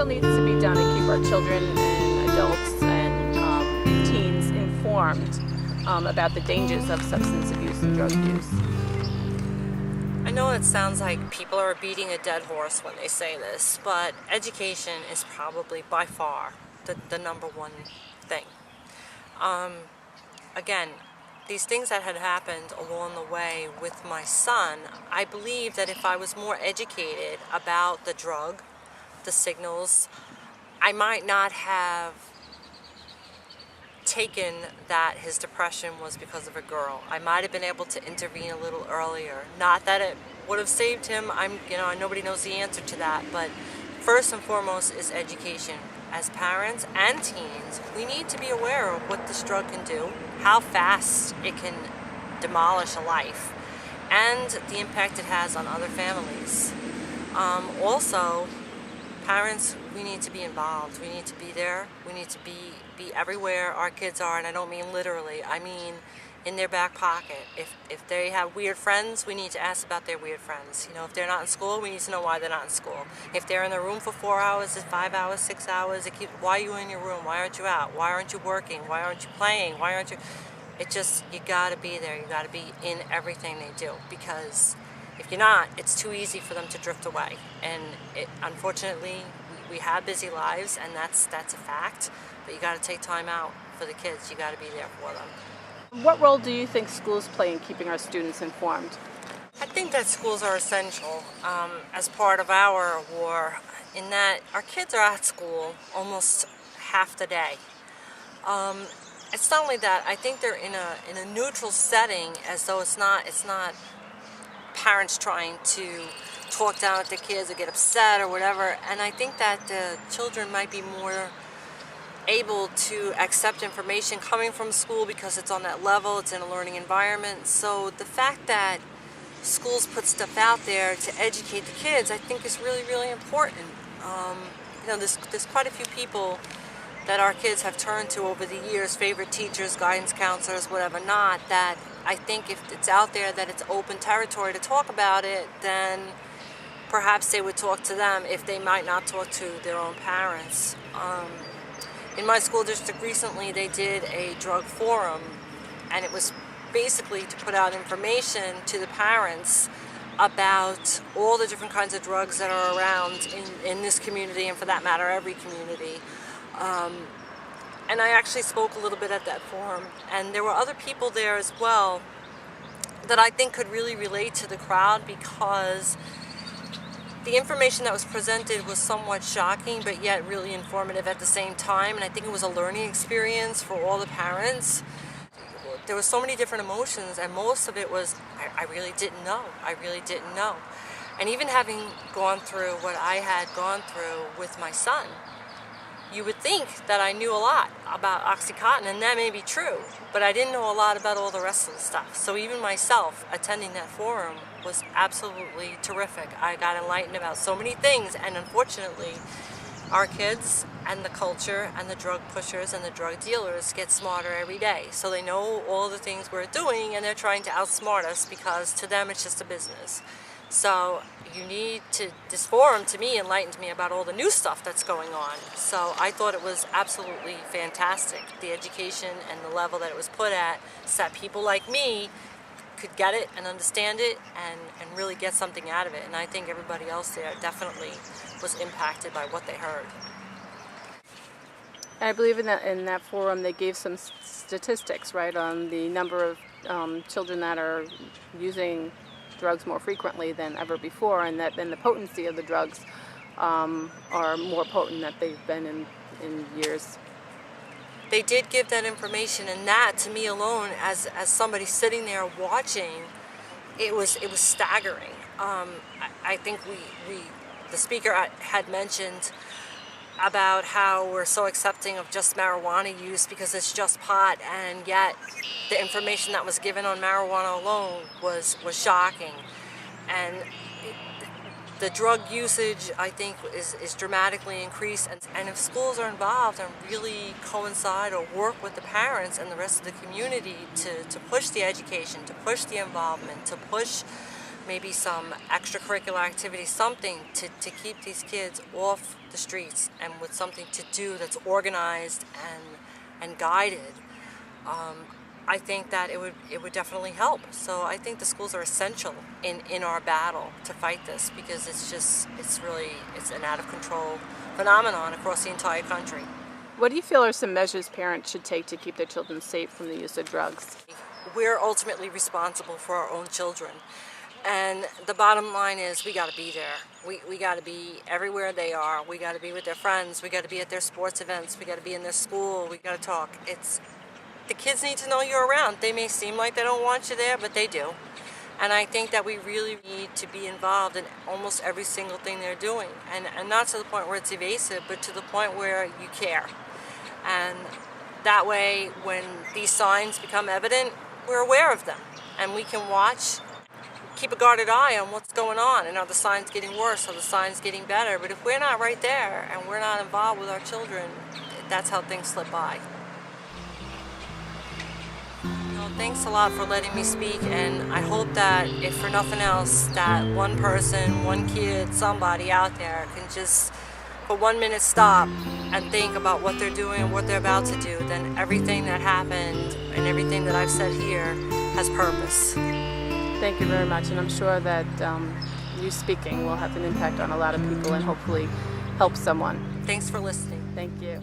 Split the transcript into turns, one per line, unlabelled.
still needs to be done to keep our children and adults and teens informed about the dangers of substance abuse and drug use.
I know it sounds like people are beating a dead horse when they say this, but education is probably by far the number one thing. Again, these things that had happened along the way with my son, I believe that if I was more educated about the drug, the signals, I might not have taken that his depression was because of a girl. I might have been able to intervene a little earlier. Not that it would have saved him. Nobody knows the answer to that, but first and foremost is education. As parents and teens, we need to be aware of what this drug can do, how fast it can demolish a life, and the impact it has on other families. Also, parents, we need to be involved. We need to be there. We need to be everywhere our kids are, and I don't mean literally. I mean in their back pocket. If they have weird friends, we need to ask about their weird friends. If they're not in school, we need to know why they're not in school. If they're in their room for 4 hours, 5 hours, 6 hours, why are you in your room? Why aren't you out? Why aren't you working? Why aren't you playing? Why aren't you? You gotta be there. You gotta be in everything they do, because if you're not, it's too easy for them to drift away. And unfortunately, we have busy lives, and that's a fact. But you got to take time out for the kids. You got to be there for them.
What role do you think schools play in keeping our students informed?
I think that schools are essential as part of our war, in that our kids are at school almost half the day. It's not only that. I think they're in a neutral setting, as though it's not parents trying to talk down at the kids or get upset or whatever. And I think that the children might be more able to accept information coming from school because it's on that level, it's in a learning environment. So the fact that schools put stuff out there to educate the kids, I think is really, really important. There's quite a few people that our kids have turned to over the years, favorite teachers, guidance counselors, whatever not, that I think if it's out there that it's open territory to talk about it, then perhaps they would talk to them if they might not talk to their own parents. In my school district recently, they did a drug forum, and it was basically to put out information to the parents about all the different kinds of drugs that are around in this community, and for that matter, every community. And I actually spoke a little bit at that forum, and there were other people there as well that I think could really relate to the crowd, because the information that was presented was somewhat shocking, but yet really informative at the same time. And I think it was a learning experience for all the parents. There were so many different emotions, and most of it was, I really didn't know. I really didn't know. And even having gone through what I had gone through with my son, you would think that I knew a lot about OxyContin, and that may be true, but I didn't know a lot about all the rest of the stuff. So even myself attending that forum was absolutely terrific. I got enlightened about so many things, and unfortunately, our kids and the culture and the drug pushers and the drug dealers get smarter every day. So they know all the things we're doing, and they're trying to outsmart us, because to them it's just a business. So this forum to me enlightened me about all the new stuff that's going on. So I thought it was absolutely fantastic, the education and the level that it was put at, so that people like me could get it and understand it and really get something out of it. And I think everybody else there definitely was impacted by what they heard.
I believe in that forum they gave some statistics, right, on the number of children that are using drugs more frequently than ever before, and that then the potency of the drugs are more potent than they've been in years.
They did give that information, and that, to me alone, as somebody sitting there watching, it was staggering. I think the speaker had mentioned about how we're so accepting of just marijuana use because it's just pot, and yet the information that was given on marijuana alone was shocking. And the drug usage, I think, is dramatically increased. And if schools are involved and really coincide or work with the parents and the rest of the community to push the education, to push the involvement, to push maybe some extracurricular activity, something to keep these kids off the streets and with something to do that's organized and guided, I think that it would definitely help. So I think the schools are essential in our battle to fight this, because it's an out of control phenomenon across the entire country.
What do you feel are some measures parents should take to keep their children safe from the use of drugs?
We're ultimately responsible for our own children. And the bottom line is we got to be there. We got to be everywhere they are. We got to be with their friends. We got to be at their sports events. We got to be in their school. We got to talk. The kids need to know you're around. They may seem like they don't want you there, but they do. And I think that we really need to be involved in almost every single thing they're doing. And not to the point where it's evasive, but to the point where you care. And that way, when these signs become evident, we're aware of them. And we can watch, keep a guarded eye on what's going on. And are the signs getting worse? Are the signs getting better? But if we're not right there and we're not involved with our children, that's how things slip by. Thanks a lot for letting me speak, and I hope that, if for nothing else, that one person, one kid, somebody out there can just for 1 minute stop and think about what they're doing and what they're about to do. Then everything that happened and everything that I've said here has purpose.
Thank you very much, and I'm sure that you speaking will have an impact on a lot of people and hopefully help someone.
Thanks for listening.
Thank you.